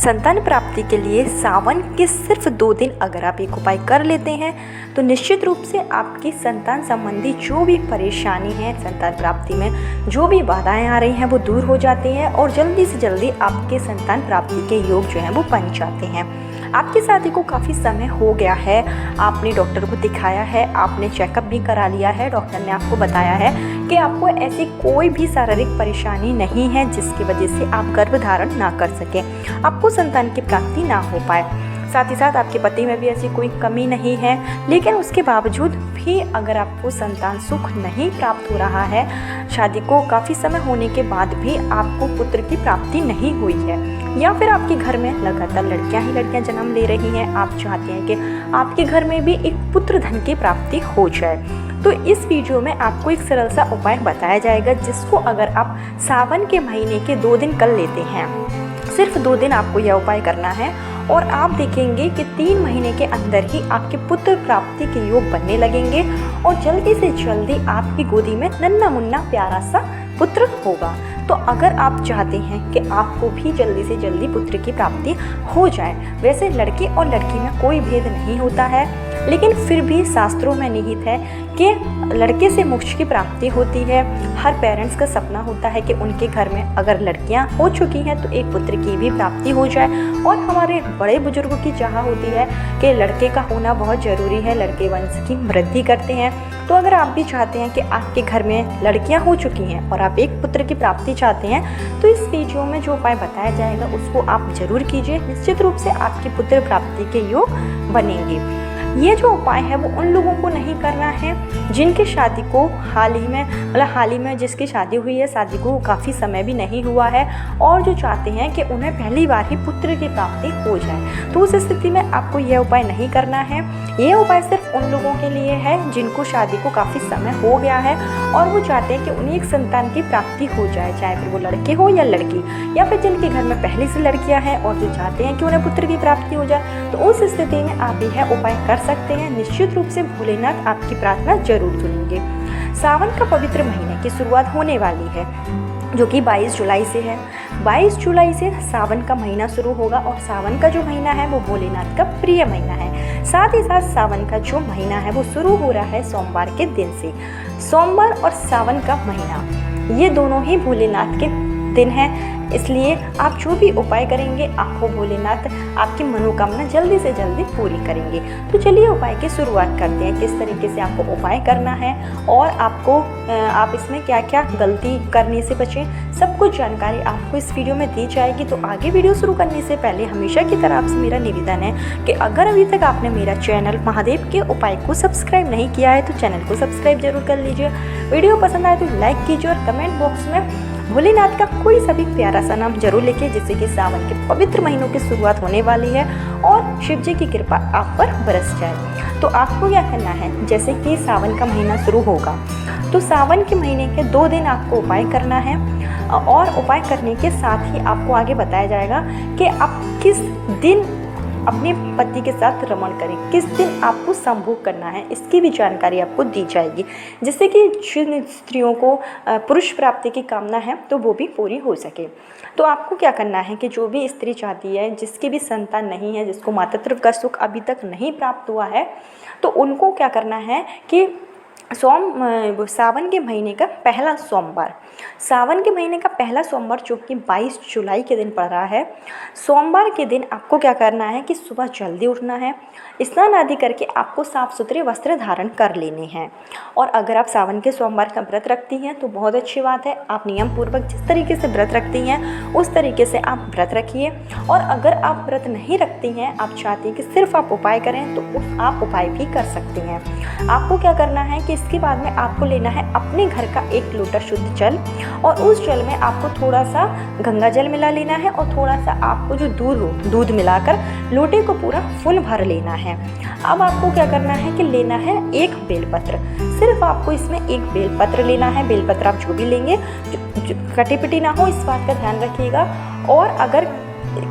संतान प्राप्ति के लिए सावन के सिर्फ 2 दिन अगर आप एक उपाय कर लेते हैं तो निश्चित रूप से आपकी संतान संबंधी जो भी परेशानी है, संतान प्राप्ति में जो भी बाधाएं आ रही हैं वो दूर हो जाती हैं और जल्दी से जल्दी आपके संतान प्राप्ति के योग जो हैं वो बन जाते हैं। आपकी शादी को काफ़ी समय हो गया है, आपने डॉक्टर को दिखाया है, आपने चेकअप भी करा लिया है, डॉक्टर ने आपको बताया है कि आपको ऐसी कोई भी शारीरिक परेशानी नहीं है जिसकी वजह से आप गर्भधारण ना कर सकें, आपको संतान की प्राप्ति ना हो पाए। साथ ही साथ आपके पति में भी ऐसी कोई कमी नहीं है, लेकिन उसके बावजूद भी अगर आपको संतान सुख नहीं प्राप्त हो रहा है, शादी को काफ़ी समय होने के बाद भी आपको पुत्र की प्राप्ति नहीं हुई है, या फिर आपके घर में लगातार लड़कियां जन्म ले रही हैं, आप चाहते हैं कि आपके घर में भी एक पुत्र धन की प्राप्ति हो जाए, तो इस वीडियो में आपको एक सरल सा उपाय बताया जाएगा जिसको अगर आप सावन के महीने के 2 दिन कर लेते हैं, सिर्फ 2 दिन आपको यह उपाय करना है और आप देखेंगे कि 3 महीने के अंदर ही आपके पुत्र प्राप्ति के योग बनने लगेंगे और जल्दी से जल्दी आपकी गोदी में नन्हा मुन्ना प्यारा सा पुत्र होगा। तो अगर आप चाहते हैं कि आपको भी जल्दी से जल्दी पुत्र की प्राप्ति हो जाए, वैसे लड़के और लड़की में कोई भेद नहीं होता है, लेकिन फिर भी शास्त्रों में निहित है कि लड़के से मोक्ष की प्राप्ति होती है। हर पेरेंट्स का सपना होता है कि उनके घर में अगर लड़कियां हो चुकी हैं तो एक पुत्र की भी प्राप्ति हो जाए, और हमारे बड़े बुजुर्गों की चाह होती है कि लड़के का होना बहुत ज़रूरी है, लड़के वंश की वृद्धि करते हैं। तो अगर आप भी चाहते हैं कि आपके घर में लड़कियां हो चुकी हैं और आप एक पुत्र की प्राप्ति चाहते हैं, तो इस वीडियो में जो उपाय बताया जाएगा उसको आप जरूर कीजिए, निश्चित रूप से आपकी पुत्र प्राप्ति के योग बनेंगे। ये जो उपाय है वो उन लोगों को नहीं करना है जिनकी शादी को हाल ही में जिसकी शादी हुई है, शादी को काफ़ी समय भी नहीं हुआ है और जो चाहते हैं कि उन्हें पहली बार ही पुत्र की प्राप्ति हो जाए, तो उस स्थिति में आपको यह उपाय नहीं करना है। ये उपाय सिर्फ उन लोगों के लिए है जिनको शादी को काफ़ी समय हो गया है और वो चाहते हैं कि उन्हें एक संतान की प्राप्ति हो जाए, चाहे फिर वो लड़के हो या लड़की, या फिर जिनके घर में पहले से लड़कियां हैं और जो चाहते हैं कि उन्हें पुत्र की प्राप्ति हो जाए। तो उस स्थिति में आप यह उपाय कर सकते हैं। निश्चित रूप से भोलेनाथ आपकी प्रार्थना जरूर सुनेंगे। सावन का पवित्र महीने की शुरुआत होने वाली है जो कि 22 जुलाई से है। 22 जुलाई से सावन का महीना शुरू होगा और सावन का जो महीना है वो भोलेनाथ का प्रिय महीना है। साथ ही साथ सावन का जो महीना है वो शुरू हो रहा है सोमवार के दिन से। सोमवार और सावन का महीना ये दोनों ही भोलेनाथ के दिन हैं, इसलिए आप जो भी उपाय करेंगे आपको भोलेनाथ आपकी मनोकामना जल्दी से जल्दी पूरी करेंगे। तो चलिए उपाय की शुरुआत करते हैं, किस तरीके से आपको उपाय करना है और आप इसमें क्या क्या गलती करने से बचें, सब कुछ जानकारी आपको इस वीडियो में दी जाएगी। तो आगे वीडियो शुरू करने से पहले हमेशा की तरह आपसे मेरा निवेदन है कि अगर अभी तक आपने मेरा चैनल महादेव के उपाय को सब्सक्राइब नहीं किया है तो चैनल को सब्सक्राइब जरूर कर लीजिए। वीडियो पसंद आए तो लाइक कीजिए और कमेंट बॉक्स में भोलेनाथ का कोई सा भी प्यारा सा नाम जरूर लिखिए, जिससे कि सावन के पवित्र महीनों की शुरुआत होने वाली है और शिव जी की कृपा आप पर बरस जाए। तो आपको क्या करना है, जैसे कि सावन का महीना शुरू होगा तो सावन के महीने के 2 दिन आपको उपाय करना है और उपाय करने के साथ ही आपको आगे बताया जाएगा कि आप किस दिन अपने पति के साथ रमण करें, किस दिन आपको संभोग करना है, इसकी भी जानकारी आपको दी जाएगी, जिससे कि जिन स्त्रियों को पुरुष प्राप्ति की कामना है तो वो भी पूरी हो सके। तो आपको क्या करना है कि जो भी स्त्री चाहती है, जिसकी भी संतान नहीं है, जिसको मातृत्व का सुख अभी तक नहीं प्राप्त हुआ है, तो उनको क्या करना है कि सावन के महीने का पहला सोमवार, सावन के महीने का पहला सोमवार जो कि 22 जुलाई के दिन पड़ रहा है, सोमवार के दिन आपको क्या करना है कि सुबह जल्दी उठना है, स्नान आदि करके आपको साफ़ सुथरे वस्त्र धारण कर लेने हैं। और अगर आप सावन के सोमवार का व्रत रखती हैं तो बहुत अच्छी बात है, आप नियम पूर्वक जिस तरीके से व्रत रखती हैं उस तरीके से आप व्रत रखिए। और अगर आप व्रत नहीं रखती हैं, आप चाहती हैं कि सिर्फ आप उपाय करें, तो आप उपाय भी कर सकती हैं। आपको क्या करना है कि इसके बाद में आपको लेना है अपने घर का 1 लोटा शुद्ध जल और उस जल में आपको थोड़ा सा गंगा जल मिला लेना है और थोड़ा सा आपको जो दूध मिलाकर लोटे को पूरा फुल भर लेना है। अब आपको क्या करना है कि लेना है 1 बेलपत्र, सिर्फ आपको इसमें 1 बेलपत्र लेना है। बेलपत्र आप जो भी लेंगे जो कटी पिटी ना हो, इस बात का ध्यान रखिएगा। और अगर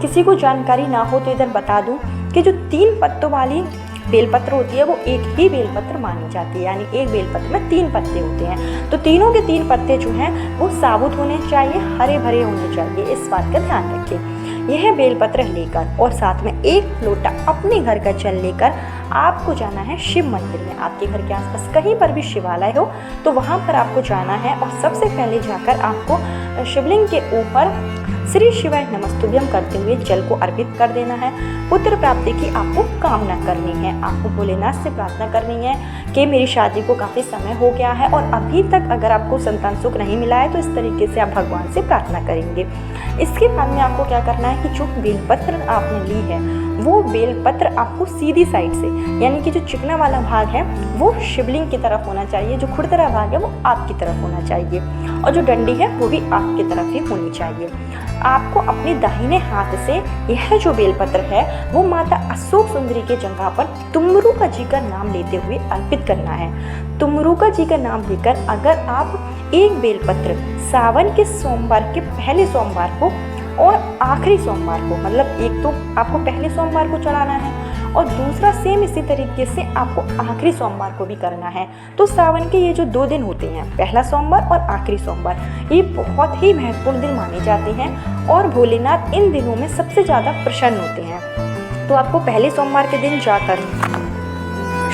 किसी को जानकारी ना हो तो इधर बता दूं कि जो 3 पत्तों वाली बेलपत्र होती है वो एक ही बेलपत्र मानी जाती है, यानी एक बेलपत्र में 3 पत्ते होते हैं। तो तीनों के 3 पत्ते जो हैं वो साबुत होने चाहिए, हरे भरे होने चाहिए, इस बात का ध्यान रखिए। यह बेलपत्र लेकर और साथ में 1 लोटा अपने घर का जल लेकर आपको जाना है शिव मंदिर में। आपके घर के आसपास कहीं पर भी शिवालय हो तो वहाँ पर आपको जाना है और सबसे पहले जाकर आपको शिवलिंग के ऊपर श्री शिवाय नमस्तुभ्यम करते हुए जल को अर्पित कर देना है। पुत्र प्राप्ति की आपको कामना करनी है। आपको भोलेनाथ से प्रार्थना करनी है कि मेरी शादी को काफ़ी समय हो गया है और अभी तक अगर आपको संतान सुख नहीं मिला है तो इस तरीके से आप भगवान से प्रार्थना करेंगे। इसके बाद में आपको क्या करना है कि जो बेलपत्र आपने ली है वो बेलपत्र आपको सीधी साइड से, यानी कि जो चिकना वाला भाग है वो शिवलिंग की तरफ होना चाहिए, जो खुरदरा भाग है वो आपकी तरफ होना चाहिए और जो डंडी है वो भी आपकी तरफ ही होनी चाहिए। आपको अपने दाहिने हाथ से यह जो बेलपत्र है वो माता अशोक सुंदरी के जगह पर तुमरुका जी का नाम लेते हुए अर्पित करना है। तुमरुका जी का नाम लेकर अगर आप एक बेलपत्र सावन के सोमवार के पहले सोमवार को और आखिरी सोमवार को, मतलब एक तो आपको पहले सोमवार को चढ़ाना है और दूसरा सेम इसी तरीके से आपको आखिरी सोमवार को भी करना है। तो सावन के ये जो 2 दिन होते हैं, पहला सोमवार और आखिरी सोमवार, ये बहुत ही महत्वपूर्ण दिन माने जाते हैं और भोलेनाथ इन दिनों में सबसे ज़्यादा प्रसन्न होते हैं। तो आपको पहले सोमवार के दिन जाकर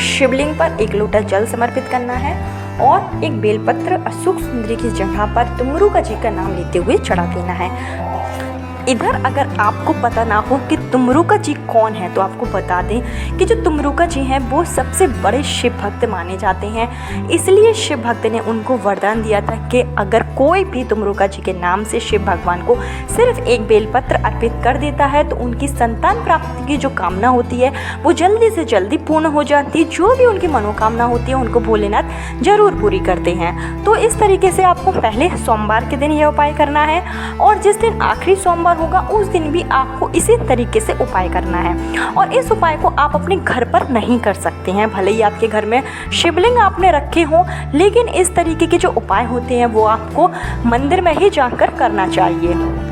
शिवलिंग पर 1 लोटा जल समर्पित करना है और एक बेलपत्र अशोक सुंदरी की जगह पर तुमरुका जी का नाम लेते हुए चढ़ा देना है। इधर अगर आपको पता ना हो कि तुमरुका जी कौन है तो आपको बता दें कि जो तुमरुका जी हैं वो सबसे बड़े शिव भक्त माने जाते हैं। इसलिए शिव भक्त ने उनको वरदान दिया था कि अगर कोई भी तुमरुका जी के नाम से शिव भगवान को सिर्फ 1 बेलपत्र अर्पित कर देता है तो उनकी संतान प्राप्ति की जो कामना होती है वो जल्दी से जल्दी पूर्ण हो जाती है। जो भी उनकी मनोकामना होती है उनको भोलेनाथ जरूर पूरी करते हैं। तो इस तरीके से आपको पहले सोमवार के दिन यह उपाय करना है और जिस दिन आखिरी सोमवार होगा उस दिन भी आपको इसी तरीके से उपाय करना है। और इस उपाय को आप अपने घर पर नहीं कर सकते हैं, भले ही आपके घर में शिवलिंग आपने रखे हों, लेकिन इस तरीके के जो उपाय होते हैं वो आपको मंदिर में ही जाकर करना चाहिए।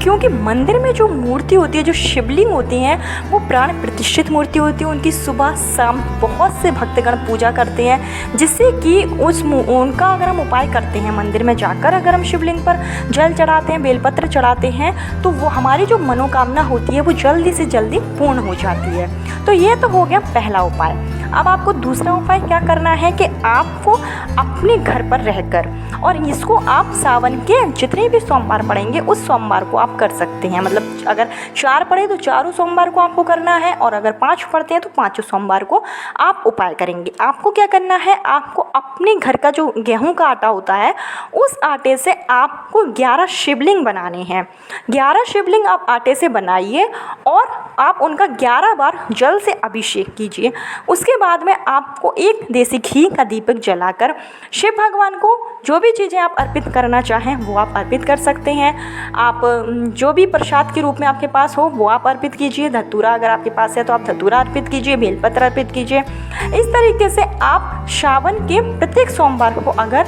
क्योंकि मंदिर में जो मूर्ति होती है, जो शिवलिंग होती हैं वो प्राण प्रतिष्ठित मूर्ति होती है। उनकी सुबह शाम बहुत से भक्तगण पूजा करते हैं, जिससे कि उनका अगर हम उपाय करते हैं मंदिर में जाकर, अगर हम शिवलिंग पर जल चढ़ाते हैं, बेलपत्र चढ़ाते हैं तो वो हमारी जो मनोकामना होती है वो जल्दी से जल्दी पूर्ण हो जाती है। तो ये तो हो गया पहला उपाय। अब आपको दूसरा उपाय क्या करना है कि आपको अपने घर पर रहकर, और इसको आप सावन के जितने भी सोमवार पड़ेंगे उस सोमवार को आप कर सकते हैं। मतलब अगर 4 पड़े तो 4 सोमवार को आपको करना है और अगर 5 पड़ते हैं तो 5 सोमवार को आप उपाय करेंगे। आपको क्या करना है, आपको अपने घर का जो गेहूं का आटा होता है उस आटे से आपको 11 शिवलिंग बनाने हैं। 11 शिवलिंग आप आटे से बनाइए और आप उनका 11 बार जल से अभिषेक कीजिए। उसके बाद में आपको 1 देसी घी का दीपक जलाकर शिव भगवान को जो भी चीज़ें आप अर्पित करना चाहें वो आप अर्पित कर सकते हैं। आप जो भी प्रसाद के रूप में आपके पास हो वो आप अर्पित कीजिए। धतूरा अगर आपके पास है तो आप धतूरा अर्पित कीजिए, बेलपत्र अर्पित कीजिए। इस तरीके से आप श्रावण के प्रत्येक सोमवार को अगर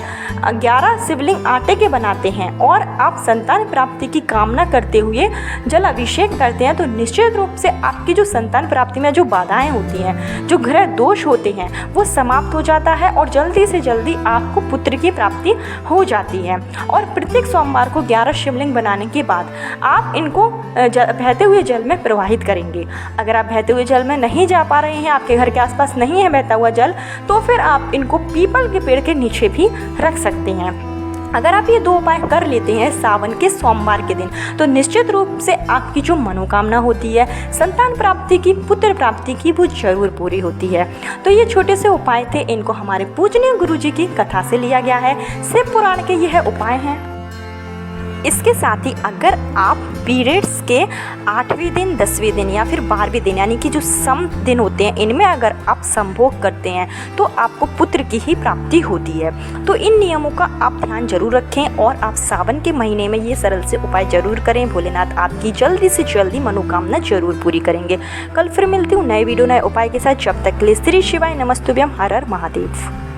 11 शिवलिंग आटे के बनाते हैं और आप संतान प्राप्ति की कामना करते हुए जल अभिषेक करते हैं तो निश्चित रूप से आपकी जो संतान प्राप्ति में जो बाधाएं होती हैं, जो ग्रह दोष होते हैं वो समाप्त हो जाता है और जल्दी से जल्दी आपको पुत्र की प्राप्ति हो जाती है। और प्रत्येक सोमवार को 11 शिवलिंग बनाने के बाद आप इनको बहते हुए जल में प्रवाहित करेंगे। अगर आप बहते हुए जल में नहीं जा पा रहे हैं, आपके घर के आसपास नहीं है बहता हुआ जल, तो फिर आप इनको पीपल के पेड़ के नीचे भी रख सकते हैं। अगर आप ये 2 उपाय कर लेते हैं सावन के सोमवार के दिन तो निश्चित रूप से आपकी जो मनोकामना होती है संतान प्राप्ति की, पुत्र प्राप्ति की, वो जरूर पूरी होती है। तो ये छोटे से उपाय थे, इनको हमारे पूजनीय गुरुजी की कथा से लिया गया है। शिव पुराण के यह उपाय हैं। इसके साथ ही अगर आप पीरियड्स के 8वें दिन, 10वें दिन या फिर 12वें दिन यानी कि जो सम दिन होते हैं इनमें अगर आप संभोग करते हैं तो आपको पुत्र की ही प्राप्ति होती है। तो इन नियमों का आप ध्यान जरूर रखें और आप सावन के महीने में ये सरल से उपाय जरूर करें। भोलेनाथ आपकी जल्दी से जल्दी मनोकामना जरूर पूरी करेंगे। कल फिर मिलती हूँ नए वीडियो नए उपाय के साथ। जब तक के लिए श्री शिवाय नमस्तुभ्यम। हर हर महादेव।